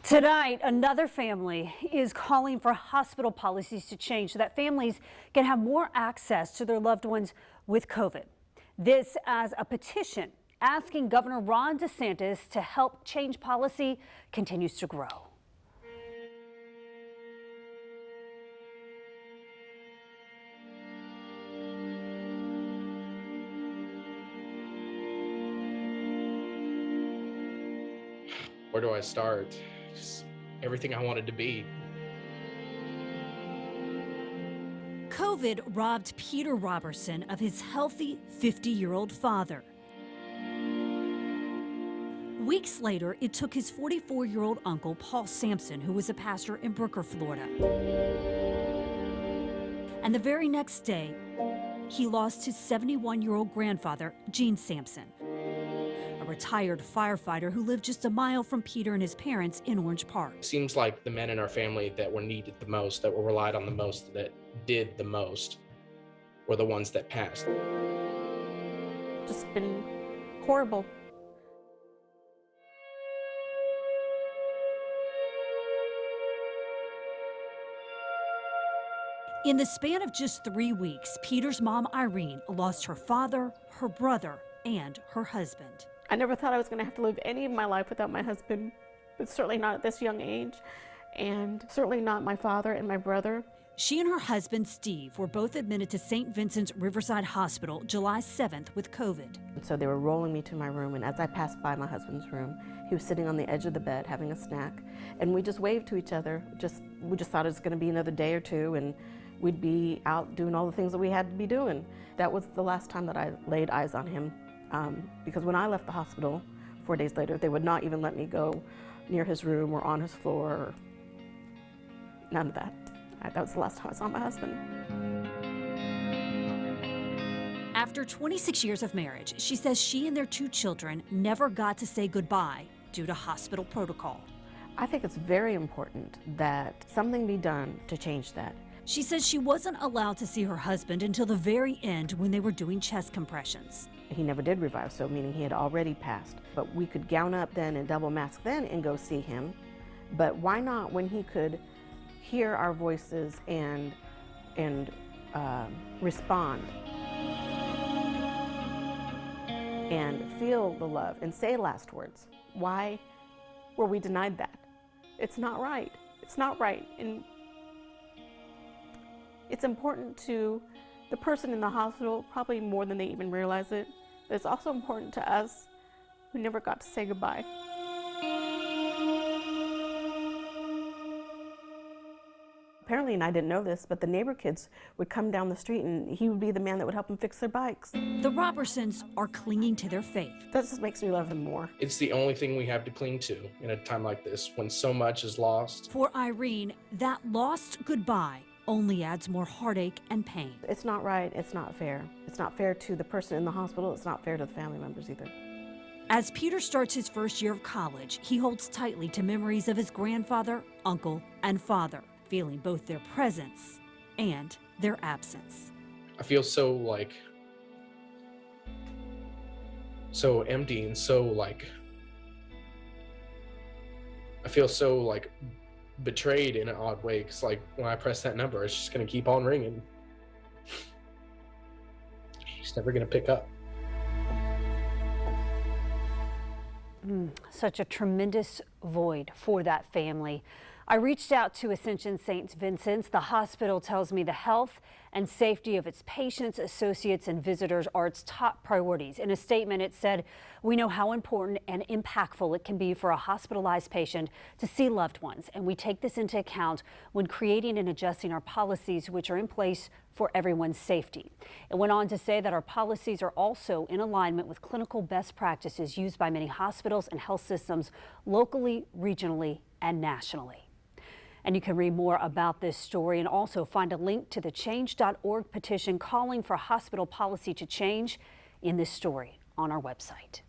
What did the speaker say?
Tonight, another family is calling for hospital policies to change so that families can have more access to their loved ones with COVID. This as a petition asking Governor Ron DeSantis to help change policy continues to grow. Where do I start? Just everything I wanted to be. COVID robbed Peter Roberson of his healthy 50-year-old father. Weeks later, it took his 44-year-old uncle, Paul Sampson, who was a pastor in Brooker, Florida. And the very next day, he lost his 71-year-old grandfather, Gene Sampson, a retired firefighter who lived just a mile from Peter and his parents in Orange Park. It seems like the men in our family that were needed the most, that were relied on the most, that did the most, were the ones that passed. Just been horrible. In the span of just 3 weeks, Peter's mom, Irene, lost her father, her brother, and her husband. I never thought I was going to have to live any of my life without my husband, but certainly not at this young age, and certainly not my father and my brother. She and her husband, Steve, were both admitted to St. Vincent's Riverside Hospital July 7th with COVID. So they were rolling me to my room, and as I passed by my husband's room, he was sitting on the edge of the bed having a snack, and we just waved to each other. We just thought it was going to be another day or two, and we'd be out doing all the things that we had to be doing. That was the last time that I laid eyes on him, because when I left the hospital 4 days later, they would not even let me go near his room or on his floor, or none of that. That was the last time I saw my husband. After 26 years of marriage, she says she and their 2 children never got to say goodbye due to hospital protocol. I think it's very important that something be done to change that. She says she wasn't allowed to see her husband until the very end when they were doing chest compressions. He never did revive, so meaning he had already passed. But we could gown up then and double mask then and go see him. But why not when he could hear our voices and respond and feel the love and say last words? Why were we denied that? It's not right. It's not right. And it's important to the person in the hospital, probably more than they even realize it, but it's also important to us who never got to say goodbye. Apparently, and I didn't know this, but the neighbor kids would come down the street and he would be the man that would help them fix their bikes. The Robersons are clinging to their faith. That just makes me love them more. It's the only thing we have to cling to in a time like this, when so much is lost. For Irene, that lost goodbye only adds more heartache and pain. It's not right, it's not fair. It's not fair to the person in the hospital, it's not fair to the family members either. As Peter starts his first year of college, he holds tightly to memories of his grandfather, uncle, and father, feeling both their presence and their absence. I feel so empty and I feel so betrayed in an odd way, because when I press that number, it's just going to keep on ringing. He's never going to pick up. Such a tremendous void for that family. I reached out to Ascension St. Vincent's. The hospital tells me the health and safety of its patients, associates, and visitors are its top priorities. In a statement, it said, "We know how important and impactful it can be for a hospitalized patient to see loved ones, and we take this into account when creating and adjusting our policies, which are in place for everyone's safety." It went on to say that our policies are also in alignment with clinical best practices used by many hospitals and health systems locally, regionally, and nationally. And you can read more about this story and also find a link to the change.org petition calling for hospital policy to change in this story on our website.